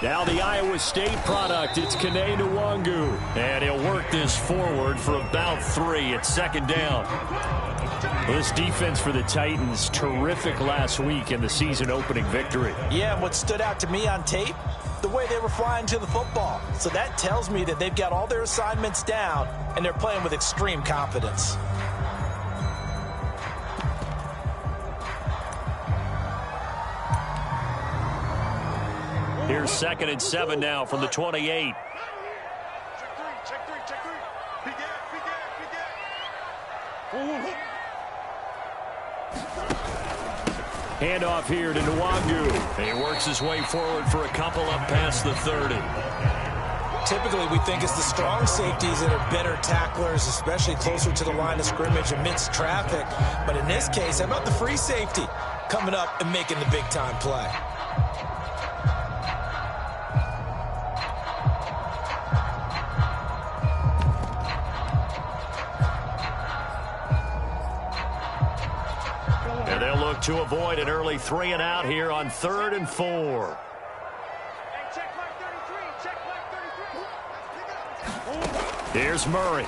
Now the Iowa State product, it's Kene Nwangwu. And he'll work this forward for about 3. It's second down. This defense for the Titans, terrific last week in the season-opening victory. Yeah, and what stood out to me on tape, the way they were flying to the football. So that tells me that they've got all their assignments down, and they're playing with extreme confidence. Here's 2nd and 7 now from the 28. Handoff here to Nwangwu. He works his way forward for a couple up past the 30. Typically, we think it's the strong safeties that are better tacklers, especially closer to the line of scrimmage amidst traffic. But in this case, how about the free safety coming up and making the big-time play? And they'll look to avoid an early 3 and out here on 3rd and 4. Here's Murray.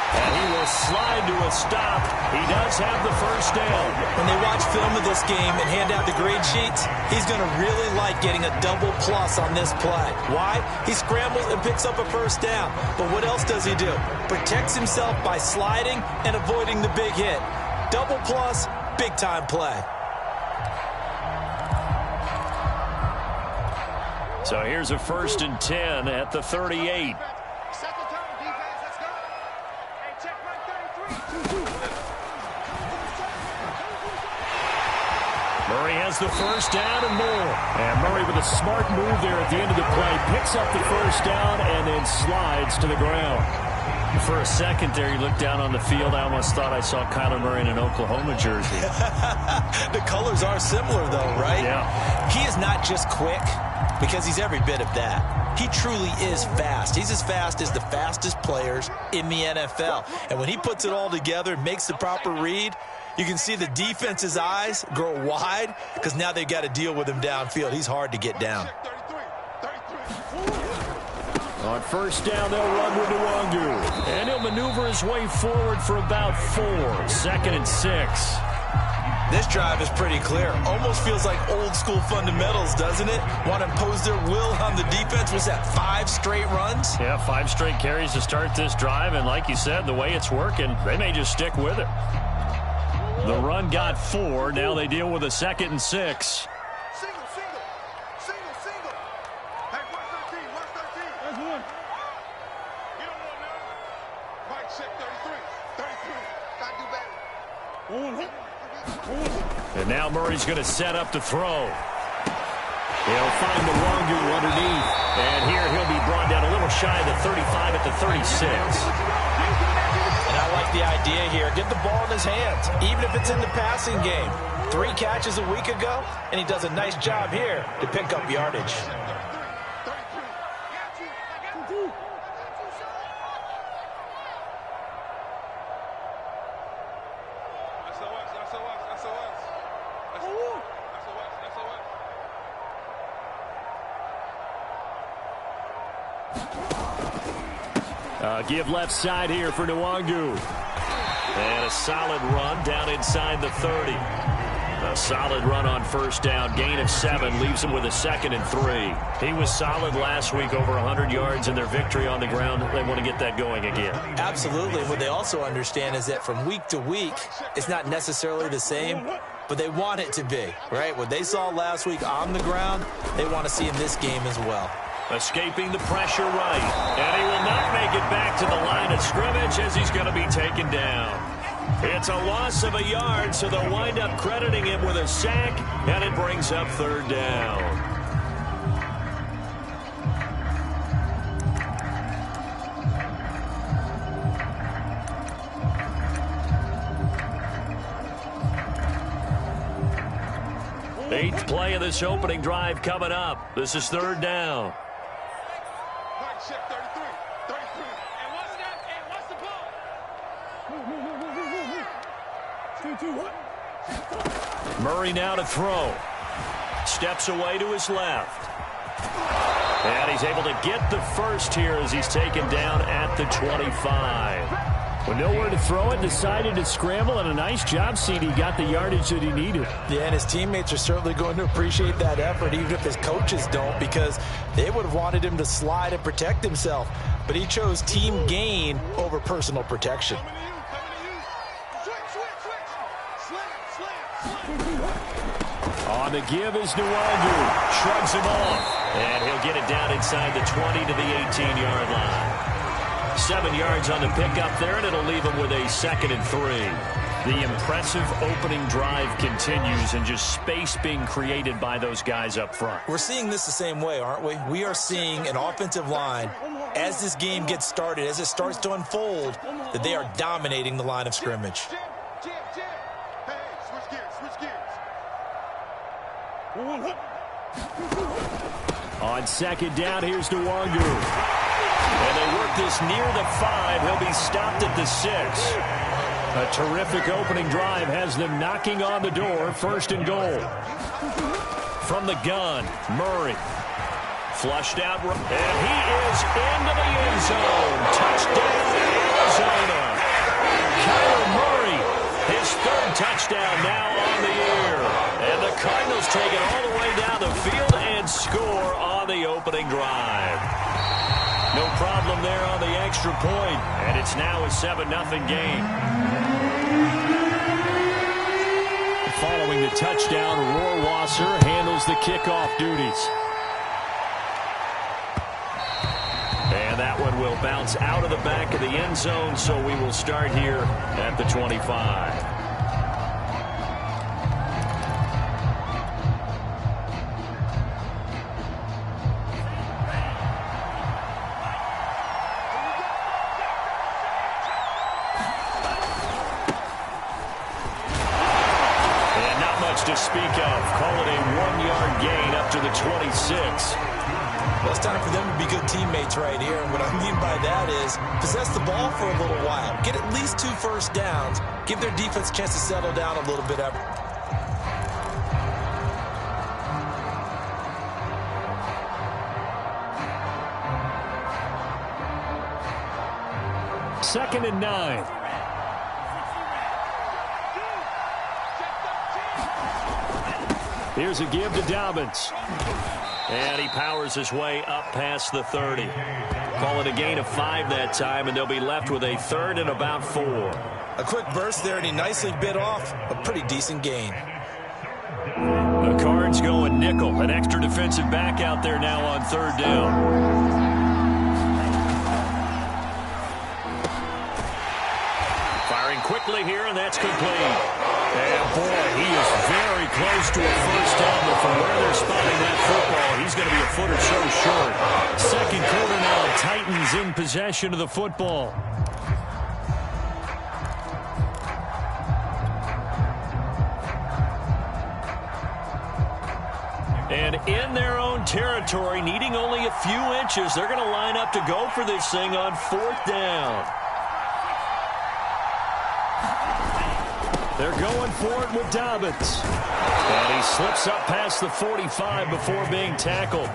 And he will slide to a stop. He does have the first down. When they watch film of this game and hand out the grade sheets, he's going to really like getting a double plus on this play. Why? He scrambles and picks up a first down. But what else does he do? Protects himself by sliding and avoiding the big hit. Double plus, big-time play. So here's a 1st and 10 at the 38. Murray has the first down and more. And Murray with a smart move there at the end of the play. Picks up the first down and then slides to the ground. For a second there, you looked down on the field. I almost thought I saw Kyler Murray in an Oklahoma jersey. The colors are similar, though, right? Yeah. He is not just quick, because he's every bit of that. He truly is fast. He's as fast as the fastest players in the NFL. And when he puts it all together, makes the proper read, you can see the defense's eyes grow wide because now they've got to deal with him downfield. He's hard to get down. On first down, they'll run with Nwangwu. And he'll maneuver his way forward for about 4. 2nd and 6. This drive is pretty clear. Almost feels like old school fundamentals, doesn't it? Want to impose their will on the defense. Was that 5 straight runs? Yeah, 5 straight carries to start this drive. And like you said, the way it's working, they may just stick with it. The run got 4. Now they deal with a 2nd and 6. Hey, watch 13. That's one. You don't want now. Mike check 33. Gotta do better. And now Murray's going to set up to throw. He'll find the Nwangwu underneath. And here he'll be brought down a little shy of the 35 at the 36. And I like the idea here. Get the ball in his hands, even if it's in the passing game. 3 catches a week ago, and he does a nice job here to pick up yardage. Give left side here for Nwangwu. And a solid run down inside the 30. A solid run on first down. Gain of 7 leaves him with a 2nd and 3. He was solid last week, over 100 yards in their victory on the ground. They want to get that going again. Absolutely. What they also understand is that from week to week, it's not necessarily the same, but they want it to be, right? What they saw last week on the ground, they want to see in this game as well. Escaping the pressure right. And he will not make it back to the line of scrimmage as he's going to be taken down. It's a loss of a yard, so they'll wind up crediting him with a sack, and it brings up 3rd down. Eighth play of this opening drive coming up. This is 3rd down. Check 33. And what's that? And what's the ball? 2-2. Murray now to throw. steps away to his left. And he's able to get the first here as he's taken down at the 25. With nowhere to throw it, decided to scramble, and a nice job, CD. Got the yardage that he needed. Yeah, and his teammates are certainly going to appreciate that effort, even if his coaches don't, because they would have wanted him to slide and protect himself. But he chose team gain over personal protection. On the give is Nwangu. Shrugs him off. And he'll get it down inside the 20 to the 18-yard line. 7 yards on the pickup there, and it'll leave him with a 2nd and 3. The impressive opening drive continues, and just space being created by those guys up front. We're seeing this the same way, aren't we? We are seeing an offensive line, as this game gets started, as it starts to unfold, that they are dominating the line of scrimmage. On 2nd down, here's Nwangu. And they work this near the 5. He'll be stopped at the 6. A terrific opening drive has them knocking on the door. 1st and goal. From the gun, Murray. Flushed out, and he is into the end zone. Touchdown, Arizona. Kyler Murray, his 3rd touchdown now on the year. And the Cardinals take it all the way down the field and score on the opening drive. No problem there on the extra point, and it's now a 7-0 game. Following the touchdown, Rohrwasser handles the kickoff duties. And that one will bounce out of the back of the end zone, so we will start here at the 25. To speak of. Call it a 1-yard gain up to the 26. Well, it's time for them to be good teammates right here. And what I mean by that is possess the ball for a little while. Get at least 2 first downs. Give their defense a chance to settle down a little bit. Second and 9. Here's a give to Dobbins. And he powers his way up past the 30. Call it a gain of 5 that time, and they'll be left with a 3rd and about 4. A quick burst there, and he nicely bit off a pretty decent gain. The Cards going nickel. An extra defensive back out there now on 3rd down. Firing quickly here, and that's complete. And boy, he is very close to a first down, but from where they're spotting that football, he's going to be a foot or so short. 2nd quarter now, Titans in possession of the football. And in their own territory, needing only a few inches, they're going to line up to go for this thing on 4th down. They're going for it with Dobbins. And he slips up past the 45 before being tackled.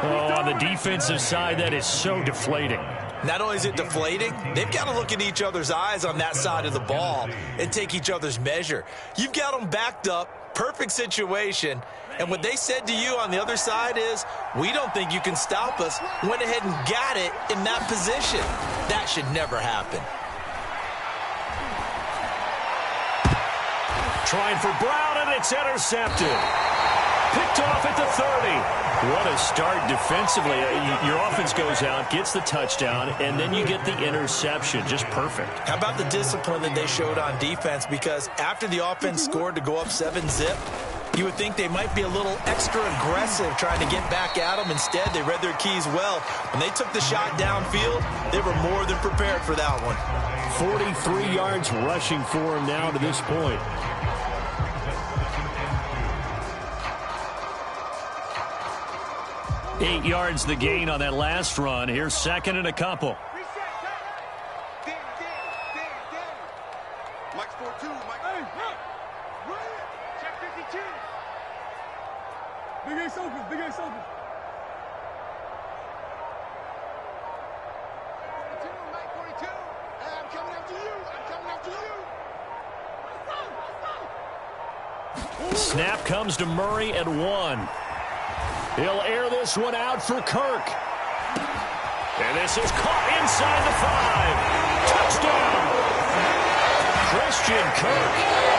Oh, on the defensive side, that is so deflating. Not only is it deflating, they've got to look in each other's eyes on that side of the ball and take each other's measure. You've got them backed up, perfect situation, and what they said to you on the other side is, we don't think you can stop us. Went ahead and got it in that position. That should never happen. Trying for Brown, and it's intercepted. Picked off at the 30. What a start defensively. Your offense goes out, gets the touchdown, and then you get the interception. Just perfect. How about the discipline that they showed on defense? Because after the offense scored to go up 7-zip, you would think they might be a little extra aggressive trying to get back at them. Instead, they read their keys well. When they took the shot downfield, they were more than prepared for that one. 43 yards rushing for him now to this point. Eight yards the gain on that last run. Here's 2nd and a couple. Mike's 4-2. Mike. Check 52. Big Ace open. Big Ace open. 42, Mike 42. I'm coming after you. I'm coming after you. Snap comes to Murray at 1. He'll air this one out for Kirk. And this is caught inside the 5. Touchdown! Christian Kirk,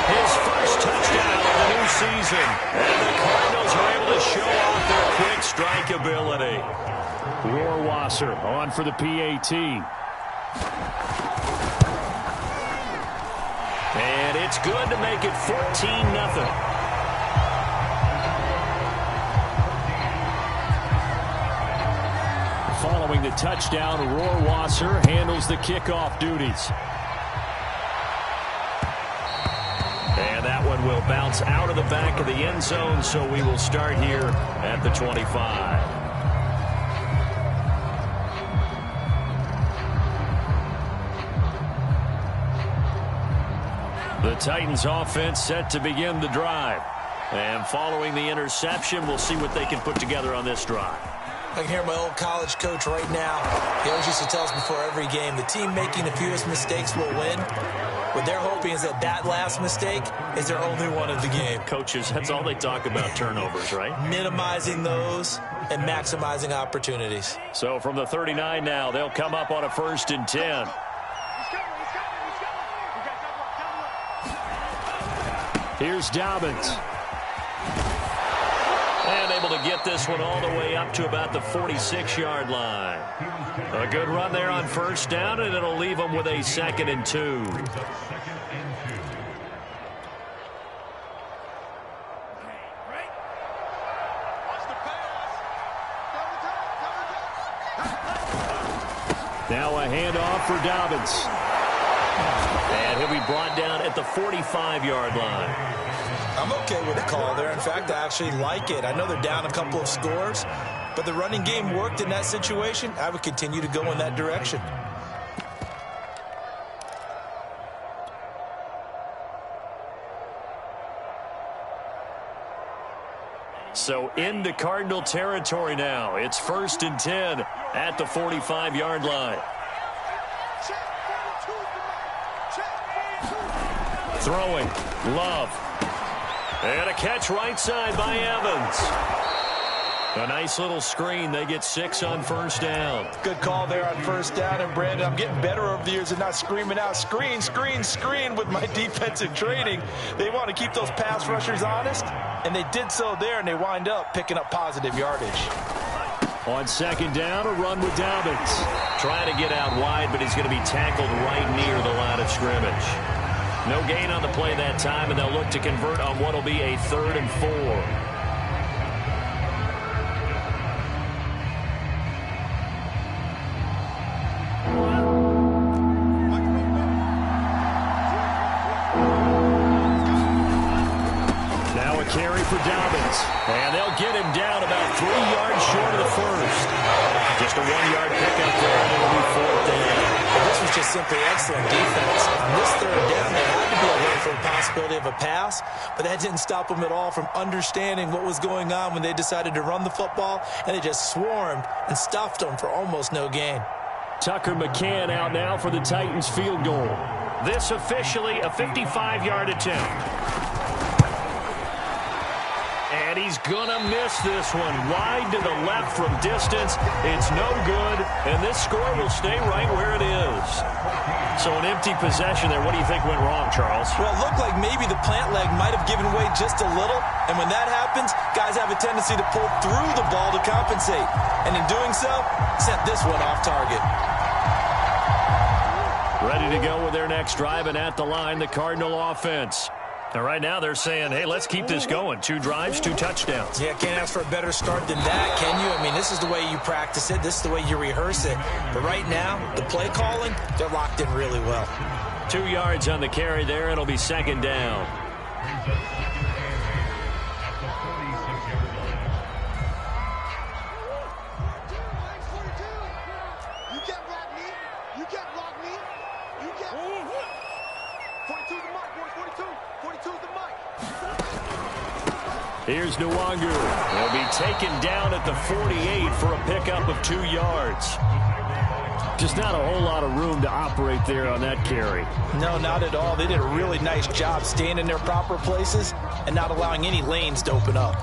his first touchdown of the new season. And the Cardinals are able to show off their quick strike ability. Rohrwasser on for the PAT. And it's good to make it 14-0. Following the touchdown, Rohrwasser handles the kickoff duties. And that one will bounce out of the back of the end zone, so we will start here at the 25. The Titans offense set to begin the drive. And following the interception, we'll see what they can put together on this drive. I can hear my old college coach right now. He always used to tell us before every game, the team making the fewest mistakes will win. What they're hoping is that that last mistake is their only one of the game. Coaches, that's all they talk about, turnovers, right? Minimizing those and maximizing opportunities. So from the 39 now, they'll come up on a 1st and 10. Here's Dobbins. And able to get this one all the way up to about the 46-yard line. A good run there on 1st down, and it'll leave them with a 2nd and 2. Now a handoff for Dobbins. And he'll be brought down at the 45-yard line. I'm okay with the call there. In fact, I actually like it. I know they're down a couple of scores, but the running game worked in that situation. I would continue to go in that direction. So into Cardinal territory now. It's 1st and 10 at the 45-yard line. Throwing, Love. And a catch right side by Evans. A nice little screen. They get 6 on 1st down. Good call there on 1st down. And, Brandon, I'm getting better over the years and not screaming out, screen, screen, screen with my defensive training. They want to keep those pass rushers honest, and they did so there, and they wind up picking up positive yardage. On 2nd down, a run with Dobbins. Trying to get out wide, but he's going to be tackled right near the line of scrimmage. No gain on the play that time, and they'll look to convert on what will be a 3rd and 4. Now a carry for Dobbins, and they'll get him down about 3 yards short of the 1st. Just a 1-yard pickup there, and it'll be 4th down. This was just simply excellent defense. On this 3rd down, they had to be alert for the possibility of a pass, but that didn't stop them at all from understanding what was going on when they decided to run the football, and they just swarmed and stuffed them for almost no gain. Tucker McCann out now for the Titans field goal. This officially a 55-yard attempt. And he's going to miss this one. Wide to the left from distance. It's no good, and this score will stay right where it is. So an empty possession there. What do you think went wrong, Charles? Well, it looked like maybe the plant leg might have given way just a little, and when that happens, guys have a tendency to pull through the ball to compensate. And in doing so, sent this one off target. Ready to go with their next drive, and at the line, the Cardinal offense. And right now they're saying, hey, let's keep this going. 2 drives, 2 touchdowns. Yeah, can't ask for a better start than that, can you? I mean, this is the way you practice it. This is the way you rehearse it. But right now, the play calling, they're locked in really well. 2 yards on the carry there. It'll be 2nd down. You can't block me. You can't block me. You can't. 42's the mic, boys. 42. 42's the mic. Here's Nwangu. He'll be taken down at the 48 for a pickup of 2 yards. Just not a whole lot of room to operate there on that carry. No, not at all. They did a really nice job staying in their proper places and not allowing any lanes to open up.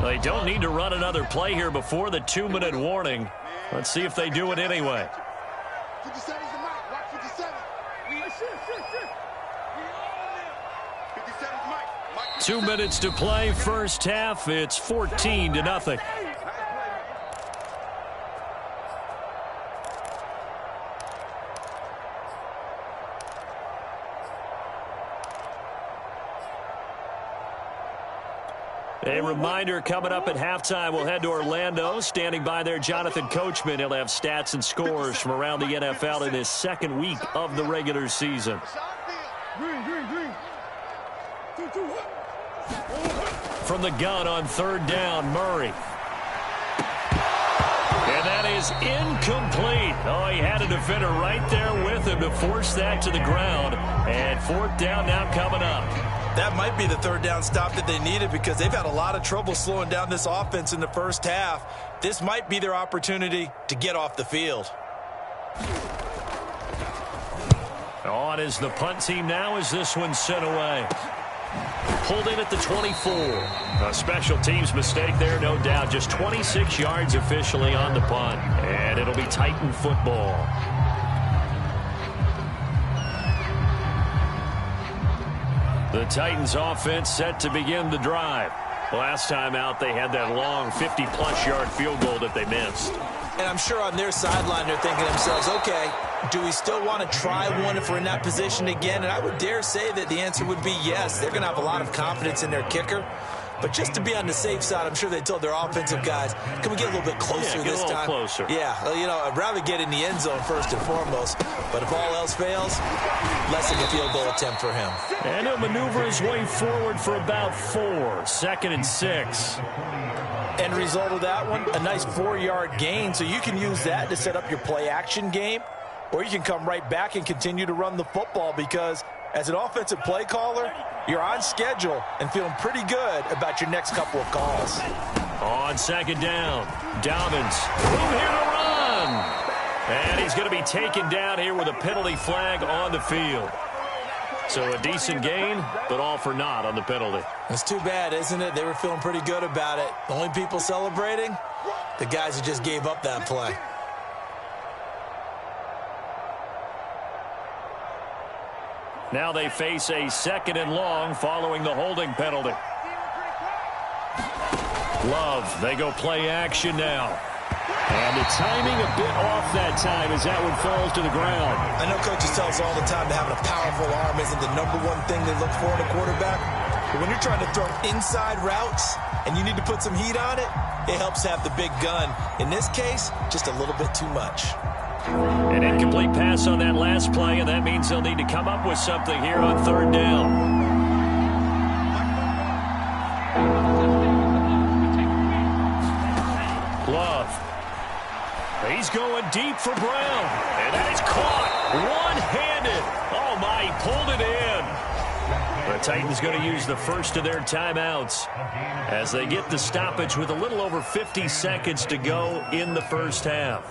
They don't need to run another play here before the 2-minute warning. Let's see if they do it anyway. 57's the mic. Watch 57. 57's mic. 2 minutes to play, first half. It's 14-0. A reminder, coming up at halftime, we'll head to Orlando. Standing by there, Jonathan Coachman. He'll have stats and scores from around the NFL in his second week of the regular season. Green. 2-2. From the gun on third down, Murray. And that is incomplete. Oh, he had a defender right there with him to force that to the ground. And fourth down now coming up. That might be the third down stop that they needed because they've had a lot of trouble slowing down this offense in the first half. This might be their opportunity to get off the field. On is the punt team now as this one's sent away. Pulled in at the 24. A special teams mistake there, no doubt. Just 26 yards officially on the punt. And it'll be Titan football. The Titans offense set to begin the drive. Last time out, they had that long 50-plus yard field goal that they missed. And I'm sure on their sideline they're thinking to themselves, okay, do we still want to try one if we're in that position again? And I would dare say that the answer would be yes. They're going to have a lot of confidence in their kicker. But just to be on the safe side, I'm sure they told their offensive guys, can we get a little bit closer this time? Closer. Yeah, well, you know, I'd rather get in the end zone first and foremost. But if all else fails, less than a field goal attempt for him. And he'll maneuver his way forward for about 4. 2nd and 6. End result of that one, a nice 4-yard gain. So you can use that to set up your play-action game. Or you can come right back and continue to run the football because as an offensive play caller, you're on schedule and feeling pretty good about your next couple of calls. On 2nd down, Dobbins. Move here to run. And he's going to be taken down here with a penalty flag on the field. So a decent gain, but all for naught on the penalty. It's too bad, isn't it? They were feeling pretty good about it. The only people celebrating, the guys who just gave up that play. Now they face a 2nd and long following the holding penalty. Love, they go play action now. And the timing a bit off that time as that one falls to the ground. I know coaches tell us all the time that having a powerful arm isn't the #1 thing they look for in a quarterback. But when you're trying to throw inside routes and you need to put some heat on it, it helps to have the big gun. In this case, just a little bit too much. An incomplete pass on that last play, and that means they'll need to come up with something here on 3rd down. Love. He's going deep for Brown, and that is caught one-handed. Oh, my, he pulled it in. The Titans going to use the first of their timeouts as they get the stoppage with a little over 50 seconds to go in the first half.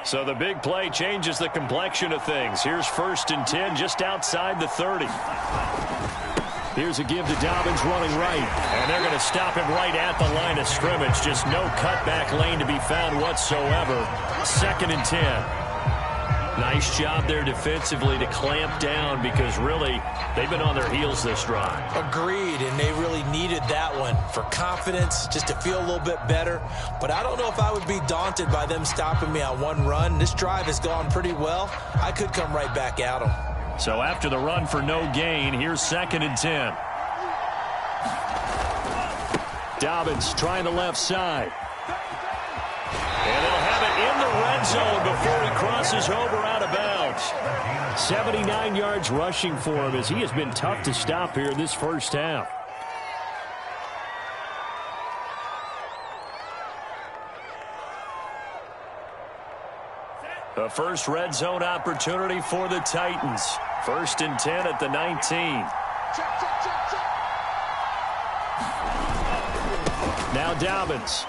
So the big play changes the complexion of things. Here's 1st and 10 just outside the 30. Here's a give to Dobbins running right. And they're going to stop him right at the line of scrimmage. Just no cutback lane to be found whatsoever. 2nd and 10. Nice job there defensively to clamp down because really they've been on their heels this drive. Agreed, and they really needed that one for confidence, just to feel a little bit better. But I don't know if I would be daunted by them stopping me on one run. This drive has gone pretty well. I could come right back at them. So after the run for no gain, here's 2nd and 10. Dobbins trying the left side. And they'll have it in the red zone before he crosses over out of bounds. 79 yards rushing for him as he has been tough to stop here in this first half. The first red zone opportunity for the Titans. 1st and 10 at the 19. Now Dobbins.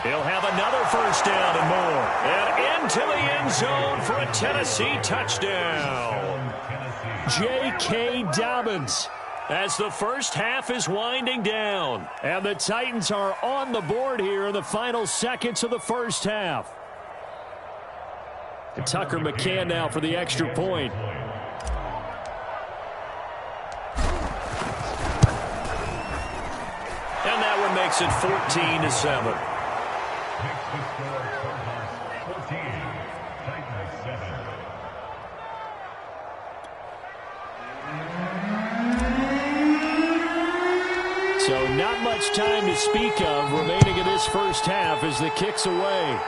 He'll have another first down and more. And into the end zone for a Tennessee touchdown. J.K. Dobbins, as the first half is winding down. And the Titans are on the board here in the final seconds of the first half. And Tucker McCann now for the extra point. And that one makes it 14-7. So not much time to speak of remaining in this first half as the kick's away.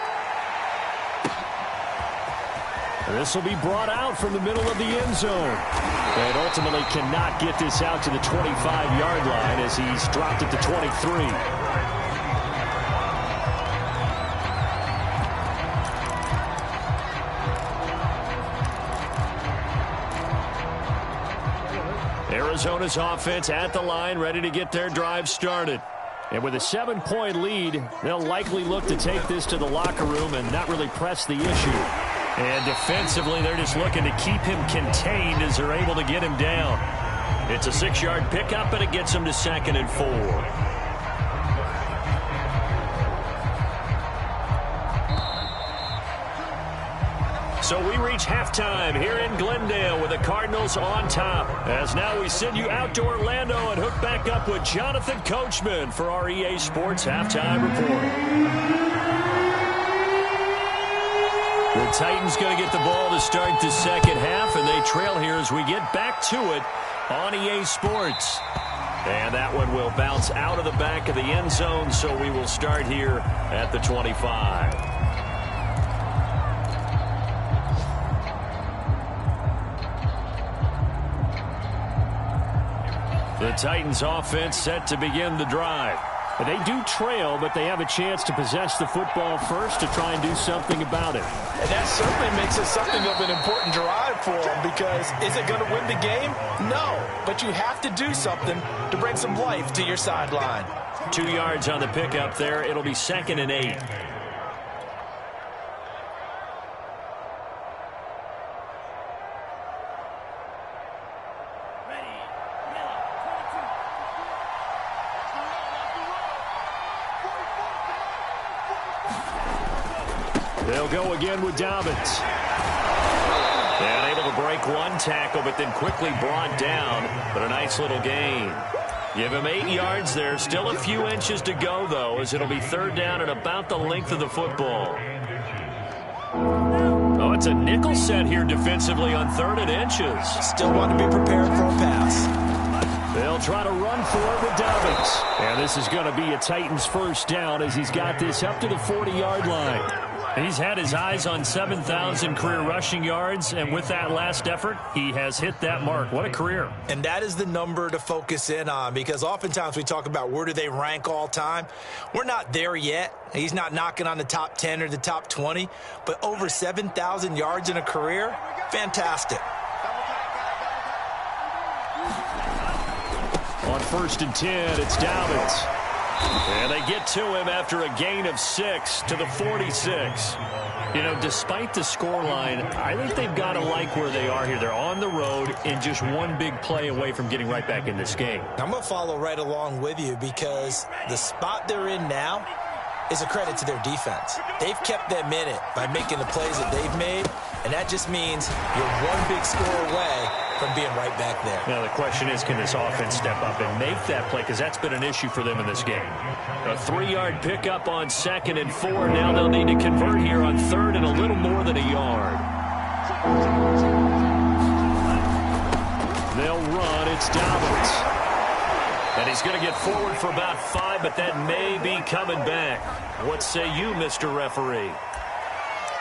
This will be brought out from the middle of the end zone. And ultimately cannot get this out to the 25-yard line as he's dropped at the 23. Arizona's offense at the line, ready to get their drive started. And with a 7-point lead, they'll likely look to take this to the locker room and not really press the issue. And defensively, they're just looking to keep him contained as they're able to get him down. It's a 6-yard pickup, and it gets him to 2nd and 4. So we reach halftime here in Glendale with the Cardinals on top. As now we send you out to Orlando and hook back up with Jonathan Coachman for our EA Sports Halftime Report. The Titans going to get the ball to start the second half, and they trail here as we get back to it on EA Sports. And that one will bounce out of the back of the end zone, so we will start here at the 25. The Titans offense set to begin the drive. They do trail, but they have a chance to possess the football first to try and do something about it. And that certainly makes it something of an important drive for them, because is it going to win the game? No, but you have to do something to bring some life to your sideline. 2 yards on the pickup there. It'll be 2nd and 8. They'll go again with Dobbins. And able to break one tackle, but then quickly brought down. But a nice little gain. Give him 8 yards there. Still a few inches to go, though, as it'll be 3rd down and about the length of the football. Oh, it's a nickel set here defensively on 3rd and inches. Still want to be prepared for a pass. They'll try to run for it with Dobbins. And this is going to be a Titans first down as he's got this up to the 40-yard line. He's had his eyes on 7,000 career rushing yards, and with that last effort, he has hit that mark. What a career. And that is the number to focus in on, because oftentimes we talk about where do they rank all time. We're not there yet. He's not knocking on the top 10 or the top 20, but over 7,000 yards in a career, fantastic. On 1st and 10, it's Dobbins. And they get to him after a gain of 6 to the 46. You know, despite the scoreline, I think they've got to like where they are here. They're on the road and just one big play away from getting right back in this game. I'm going to follow right along with you, because the spot they're in now is a credit to their defense. They've kept them in it by making the plays that they've made, and that just means you're one big score away from being right back there. Now, the question is, can this offense step up and make that play? Because that's been an issue for them in this game. A 3-yard pickup on 2nd and 4. Now they'll need to convert here on 3rd and a little more than a yard. They'll run. It's Dobbins. And he's going to get forward for about 5, but that may be coming back. What say you, Mr. Referee?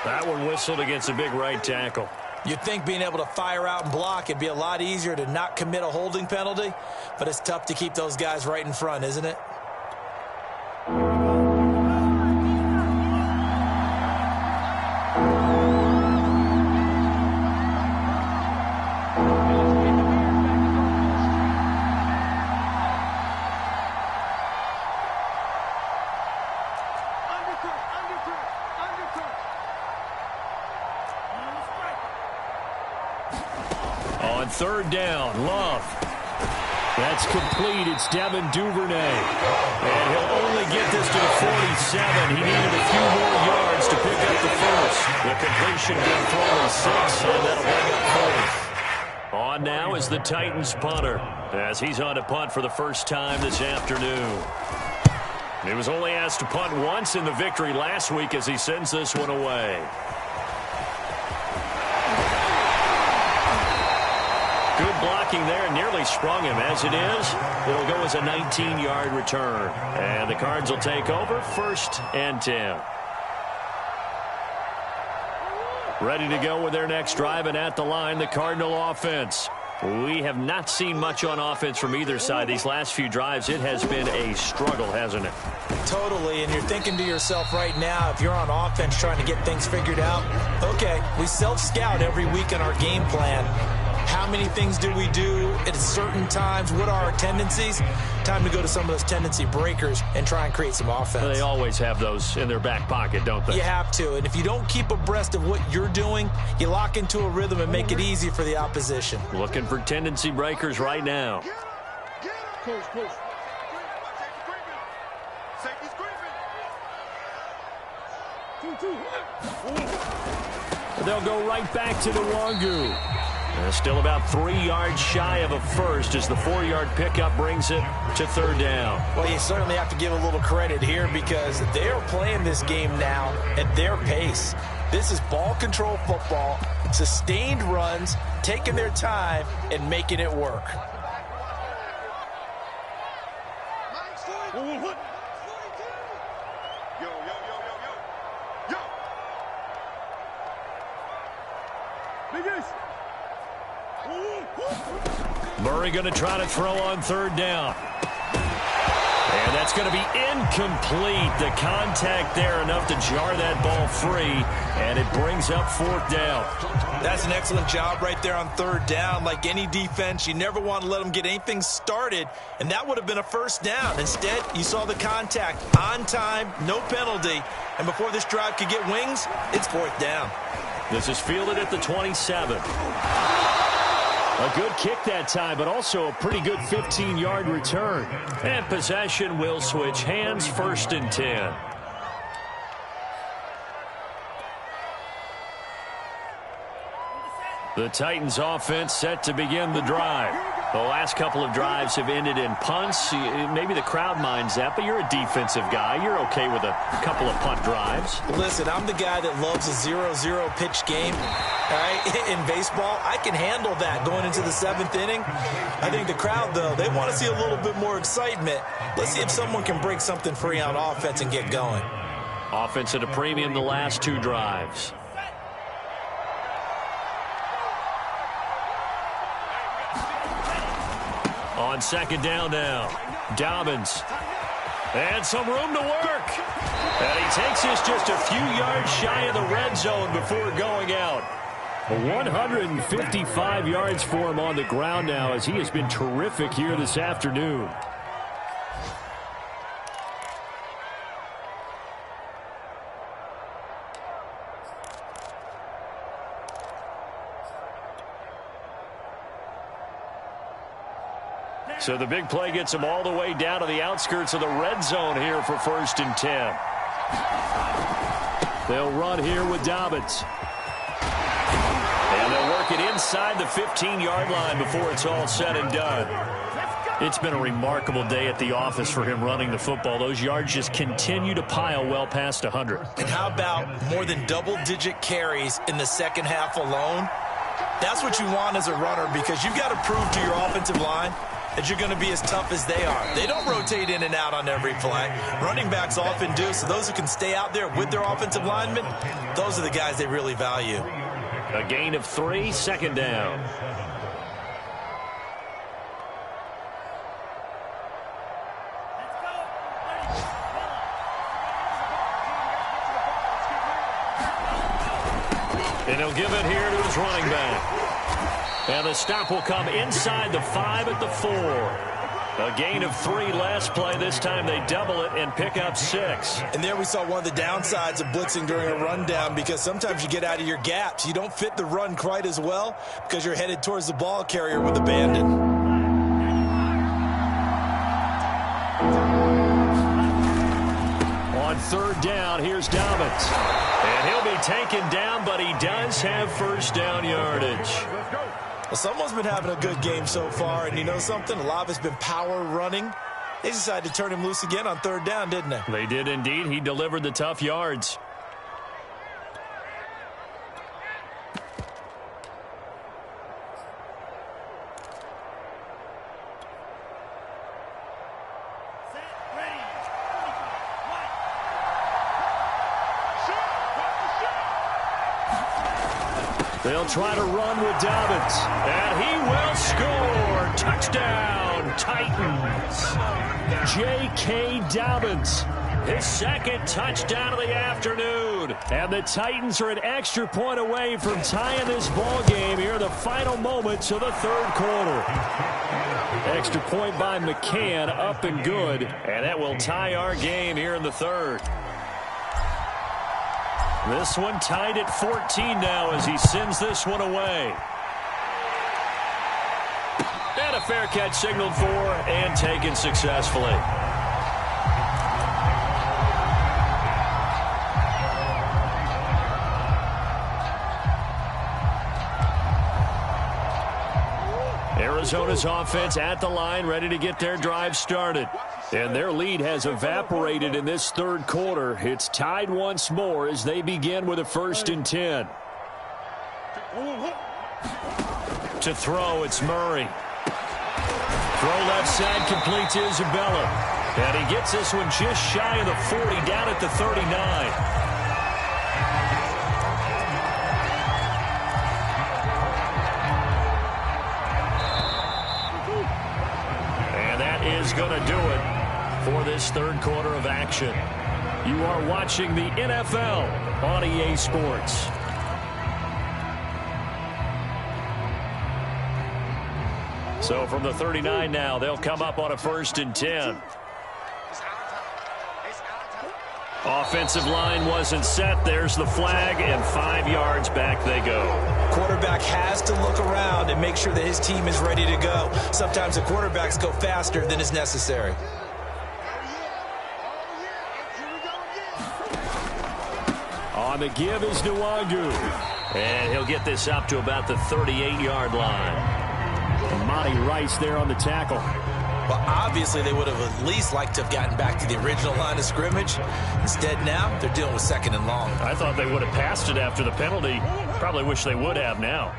That one whistled against a big right tackle. You'd think being able to fire out and block it'd be a lot easier to not commit a holding penalty, but it's tough to keep those guys right in front, isn't it? On third down, Love. That's complete. It's Devin Duvernay. And he'll only get this to the 47. He needed a few more yards to pick up the first. The completion good for only 6, and that'll bring up fourth. On now is the Titans punter, as he's on to punt for the first time this afternoon. He was only asked to punt once in the victory last week as he sends this one away. Good blocking there, nearly sprung him. As it is, it'll go as a 19-yard return. And the Cards will take over, 1st and 10. Ready to go with their next drive, and at the line, the Cardinal offense. We have not seen much on offense from either side. These last few drives, it has been a struggle, hasn't it? Totally, and you're thinking to yourself right now, if you're on offense trying to get things figured out, okay, we self-scout every week in our game plan. How many things do we do at certain times? What are our tendencies? Time to go to some of those tendency breakers and try and create some offense. They always have those in their back pocket, don't they? You have to, and if you don't keep abreast of what you're doing, you lock into a rhythm and make it easy for the opposition. Looking for tendency breakers right now. Close. Safety screaming. They'll go right back to Nwangu. Still about 3 yards shy of a first as the 4-yard pickup brings it to third down. Well, you certainly have to give a little credit here because they are playing this game now at their pace. This is ball control football, sustained runs, taking their time and making it work. Murray going to try to throw on third down. And that's going to be incomplete. The contact there enough to jar that ball free, and it brings up 4th down. That's an excellent job right there on third down. Like any defense, you never want to let them get anything started, and that would have been a 1st down. Instead, you saw the contact on time, no penalty, and before this drive could get wings, it's 4th down. This is fielded at the 27. A good kick that time, but also a pretty good 15-yard return. And possession will switch hands, 1st and 10. The Titans offense set to begin the drive. The last couple of drives have ended in punts. Maybe the crowd minds that, but you're a defensive guy. You're okay with a couple of punt drives. Listen, I'm the guy that loves a 0-0 pitch game. All right, in baseball, I can handle that going into the 7th inning. I think the crowd, though, they want to see a little bit more excitement. Let's see if someone can break something free on offense and get going. Offense at a premium the last 2 drives. On 2nd down now, Dobbins. And some room to work. And he takes this just a few yards shy of the red zone before going out. 155 yards for him on the ground now as he has been terrific here this afternoon. So the big play gets him all the way down to the outskirts of the red zone here for 1st and 10. They'll run here with Dobbins. And they'll work it inside the 15-yard line before it's all said and done. It's been a remarkable day at the office for him running the football. Those yards just continue to pile well past 100. And how about more than double-digit carries in the second half alone? That's what you want as a runner because you've got to prove to your offensive line that you're going to be as tough as they are. They don't rotate in and out on every play. Running backs often do, so those who can stay out there with their offensive linemen, those are the guys they really value. A gain of 3, 2nd down. And he'll give it here to his running back. And the stop will come inside the 5 at the 4. A gain of 3 last play. This time they double it and pick up 6. And there we saw one of the downsides of blitzing during a rundown, because sometimes you get out of your gaps. You don't fit the run quite as well because you're headed towards the ball carrier with abandon. On 3rd down, here's Dobbins. And he'll be taken down, but he does have first down yardage. Well, someone's been having a good game so far, and you know something? A lot of it's been power running. They decided to turn him loose again on 3rd down, didn't they? They did indeed. He delivered the tough yards. They'll try to run with Dobbins, and he will score. Touchdown, Titans. J.K. Dobbins, his 2nd touchdown of the afternoon. And the Titans are an extra point away from tying this ball game here in the final moments of the 3rd quarter. Extra point by McCann, up and good. And that will tie our game here in the 3rd. This one tied at 14 now as he sends this one away. And a fair catch signaled for and taken successfully. Arizona's offense at the line, ready to get their drive started. And their lead has evaporated in this 3rd quarter. It's tied once more as they begin with a 1st and 10. To throw, it's Murray. Throw left side, complete to Isabella. And he gets this one just shy of the 40, down at the 39. Is going to do it for this 3rd quarter of action. You are watching the NFL on EA Sports. So from the 39 now, they'll come up on a 1st and 10. Offensive line wasn't set. There's the flag, and 5 yards back they go. Quarterback has to look around and make sure that his team is ready to go. Sometimes the quarterbacks go faster than is necessary. On the give is Nwangu. And he'll get this up to about the 38-yard line. Monty Rice there on the tackle. Well, obviously, they would have at least liked to have gotten back to the original line of scrimmage. Instead, now, they're dealing with 2nd and long. I thought they would have passed it after the penalty. Probably wish they would have now.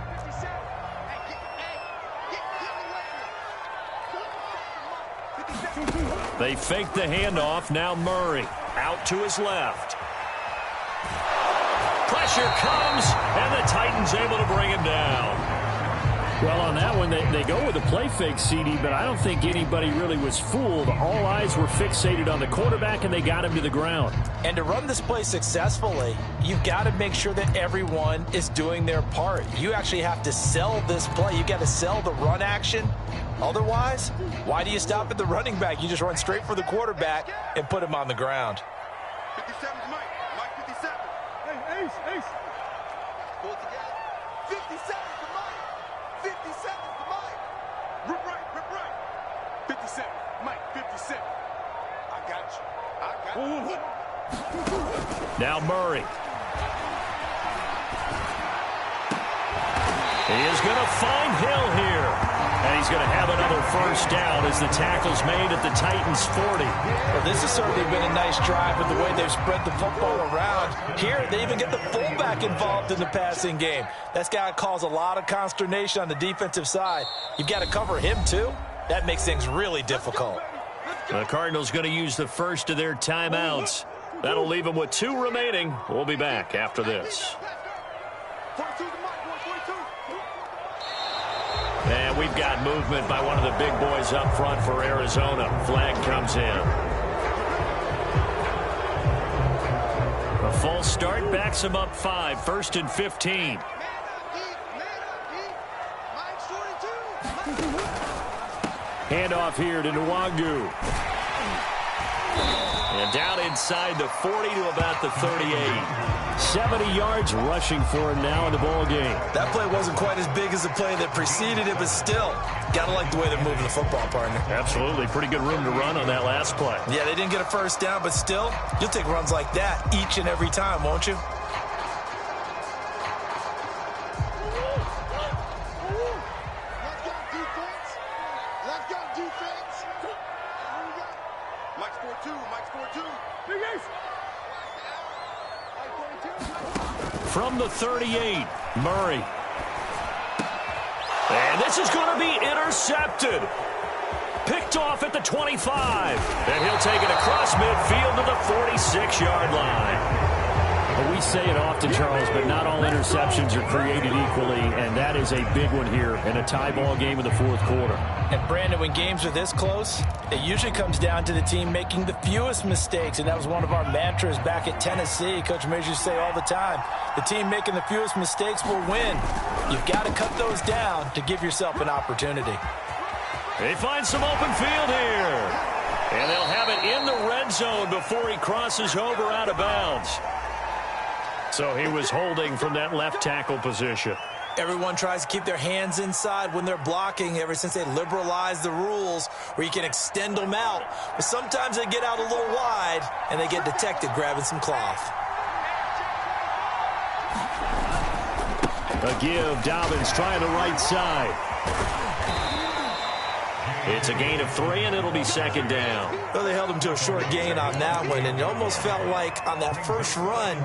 They fake the handoff. Now Murray out to his left. Pressure comes, and the Titans able to bring him down. Well, on that one, they go with a play fake, CD, but I don't think anybody really was fooled. All eyes were fixated on the quarterback, and they got him to the ground. And to run this play successfully, you've got to make sure that everyone is doing their part. You actually have to sell this play. You've got to sell the run action. Otherwise, why do you stop at the running back? You just run straight for the quarterback and put him on the ground. 57's Mike. Mike 57. Hey, Ace. Pull it together. 57's to Mike. 57's to Mike. Rip right. 57. Mike, 57. I got you. Now Murray. He is going to find Hill here. And he's going to have another 1st down as the tackle's made at the Titans' 40. Well, this has certainly been a nice drive with the way they've spread the football around. Here, they even get the fullback involved in the passing game. That's got to cause a lot of consternation on the defensive side. You've got to cover him, too. That makes things really difficult. The Cardinals going to use the first of their timeouts. That'll leave them with 2 remaining. We'll be back after this. And we've got movement by one of the big boys up front for Arizona. Flag comes in. A false start backs him up 5. 1st and 15. Handoff here to Nwangu. And down inside the 40 to about the 38. 70 yards rushing for him now in the ball game. That play wasn't quite as big as the play that preceded it, but still, gotta like the way they're moving the football, partner. Absolutely. Pretty good room to run on that last play. Yeah, they didn't get a first down, but still, you'll take runs like that each and every time, won't you? From the 38, Murray. And this is going to be intercepted. Picked off at the 25. And he'll take it across midfield to the 46-yard line. Well, we say it often, Charles, but not all interceptions are created equally, and that is a big one here in a tie ball game in the fourth quarter. And, Brandon, when games are this close, it usually comes down to the team making the fewest mistakes, and that was one of our mantras back at Tennessee. Coach Majors used to say all the time, the team making the fewest mistakes will win. You've got to cut those down to give yourself an opportunity. They find some open field here. And they'll have it in the red zone before he crosses over out of bounds. So he was holding from that left tackle position. Everyone tries to keep their hands inside when they're blocking ever since they liberalized the rules where you can extend them out. But sometimes they get out a little wide and they get detected grabbing some cloth. A give, Dobbins trying the right side. It's a gain of 3, and it'll be second down. Well, they held him to a short gain on that one, and it almost felt like on that first run,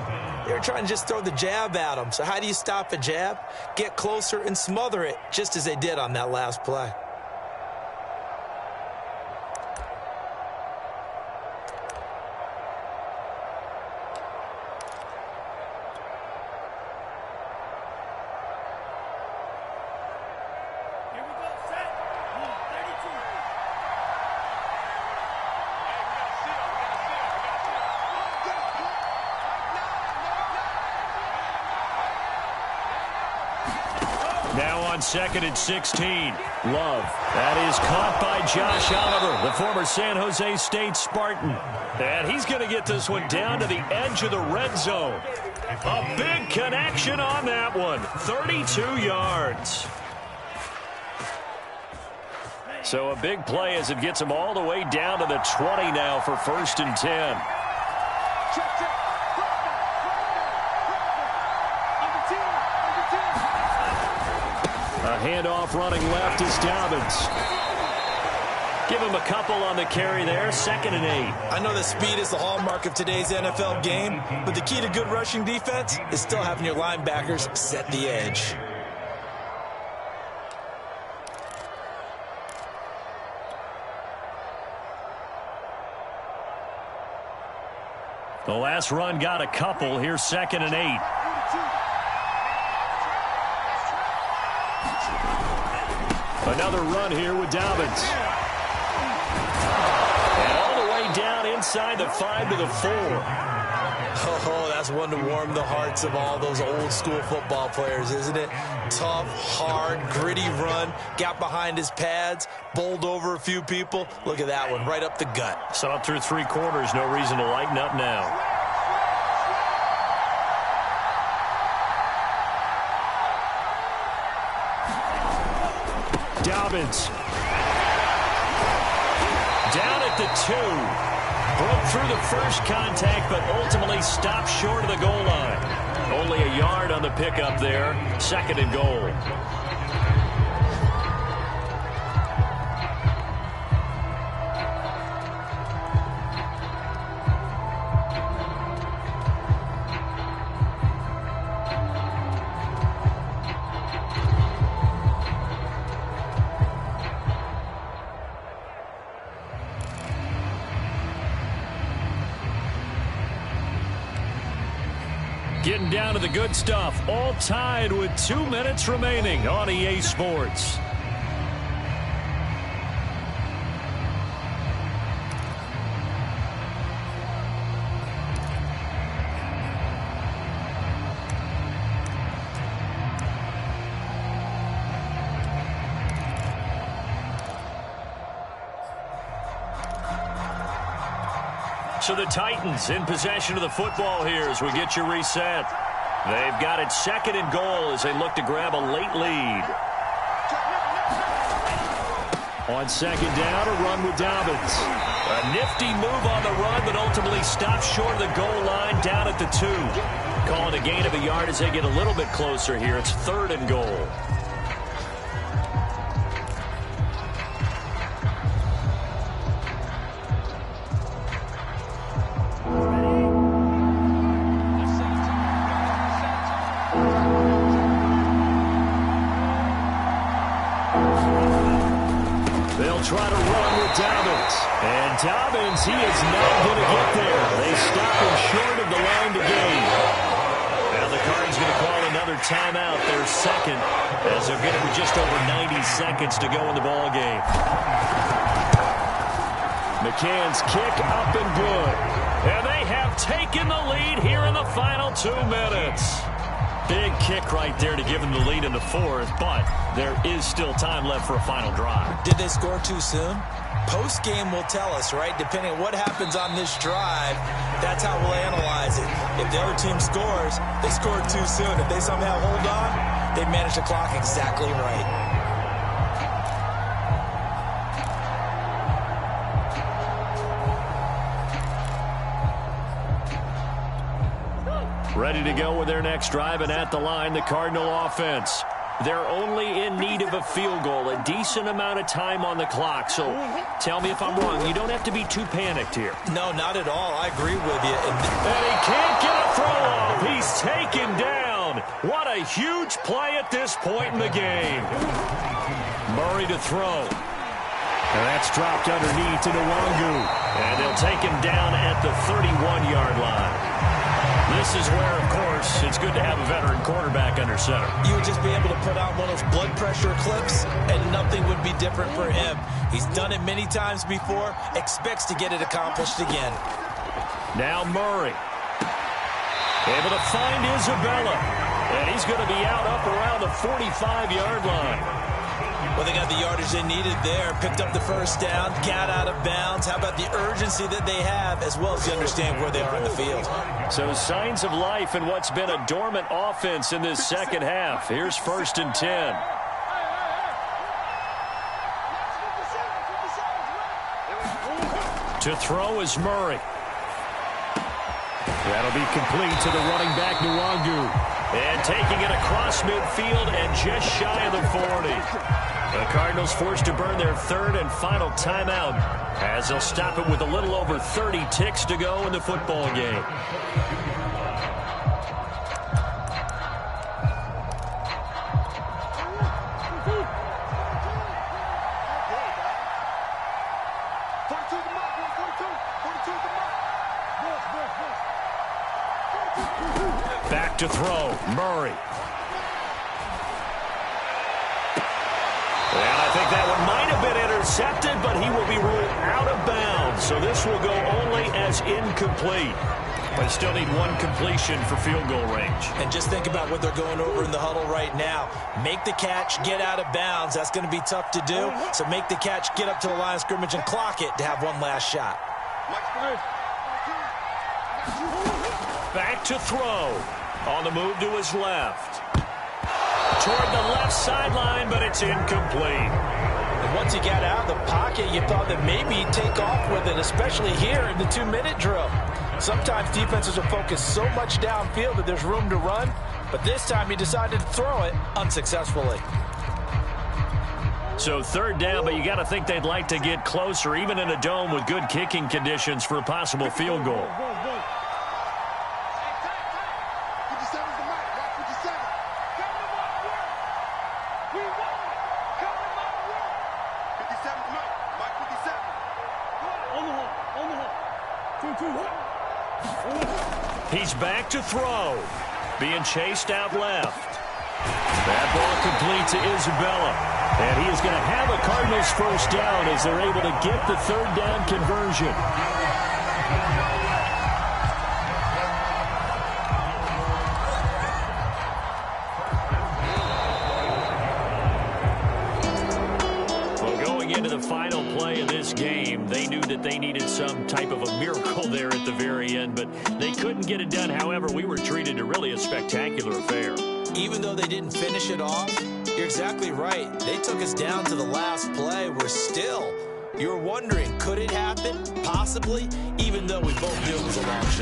they were trying to just throw the jab at him. So how do you stop a jab? Get closer and smother it, just as they did on that last play. Now on 2nd and 16. Love. That is caught by Josh Oliver, the former San Jose State Spartan. And he's going to get this one down to the edge of the red zone. A big connection on that one. 32 yards. So a big play as it gets him all the way down to the 20 now for 1st and 10. A handoff running left is Dobbins. Give him a couple on the carry there. 2nd and 8. I know that speed is the hallmark of today's NFL game, but the key to good rushing defense is still having your linebackers set the edge. The last run got a couple. Here's 2nd and 8. Another run here with Dobbins. And all the way down inside the 5 to the 4. Oh, that's one to warm the hearts of all those old school football players, isn't it? Tough, hard, gritty run. Got behind his pads, bowled over a few people. Look at that one, right up the gut. Saw it through 3 quarters. No reason to lighten up now. Dobbins. Down at the 2. Broke through the first contact, but ultimately stopped short of the goal line. Only a yard on the pickup there. 2nd and goal. Getting down to the good stuff. All tied with 2 minutes remaining on EA Sports. So the Titans in possession of the football here as we get you reset. They've got it 2nd and goal as they look to grab a late lead. On 2nd down, a run with Dobbins. A nifty move on the run, but ultimately stops short of the goal line down at the 2. Calling a gain of a yard as they get a little bit closer here. It's 3rd and goal. Try to run with Dobbins. And Dobbins, he is not going to get there. They stop him short of the line to gain. Now the Cardinals going to call another timeout, their 2nd, as they're getting just over 90 seconds to go in the ball game. McCann's kick up and good. And they have taken the lead here in the final 2 minutes. Big kick right there to give them the lead in the 4th, but there is still time left for a final drive. Did they score too soon? Post-game will tell us, right? Depending on what happens on this drive, that's how we'll analyze it. If the other team scores, they scored too soon. If they somehow hold on, they manage the clock exactly right. Ready to go with their next drive, and at the line, the Cardinal offense. They're only in need of a field goal, a decent amount of time on the clock. So tell me if I'm wrong. You don't have to be too panicked here. No, not at all. I agree with you. And he can't get a throw off. He's taken down. What a huge play at this point in the game. Murray to throw. And that's dropped underneath to Nwangu. And they'll take him down at the 31-yard line. This is where, of course, it's good to have a veteran quarterback under center. You would just be able to put on one of those blood pressure clips, and nothing would be different for him. He's done it many times before, expects to get it accomplished again. Now Murray. Able to find Isabella. And he's going to be out up around the 45-yard line. Well, they got the yardage they needed there, picked up the 1st down, got out of bounds. How about the urgency that they have, as well as you understand where they are in the field? So signs of life in what's been a dormant offense in this 2nd half. Here's 1st and 10. To throw is Murray. That'll be complete to the running back, Nwangu. And taking it across midfield and just shy of the 40. The Cardinals forced to burn their 3rd and final timeout as they'll stop it with a little over 30 ticks to go in the football game. Back to throw, Murray. And I think that one might have been intercepted, but he will be ruled out of bounds. So this will go only as incomplete. But still need one completion for field goal range. And just think about what they're going over in the huddle right now. Make the catch, get out of bounds. That's going to be tough to do. So make the catch, get up to the line of scrimmage, and clock it to have one last shot. Back to throw. On the move to his left. Toward the left sideline, but it's incomplete. And once he got out of the pocket, you thought that maybe he'd take off with it, especially here in the 2-minute drill. Sometimes defenses will focus so much downfield that there's room to run, but this time he decided to throw it unsuccessfully. So 3rd down, but you got to think they'd like to get closer, even in a dome with good kicking conditions for a possible field goal. He's back to throw. Being chased out left. That ball complete to Isabella. And he is going to have a Cardinals 1st down as they're able to get the 3rd down conversion. Well, going into the final play of this this game. They knew that they needed some type of a miracle there at the very end, but they couldn't get it done. However, we were treated to really a spectacular affair. Even though they didn't finish it off, you're exactly right. They took us down to the last play. You're wondering, could it happen? Possibly, even though we both knew it was a long shot.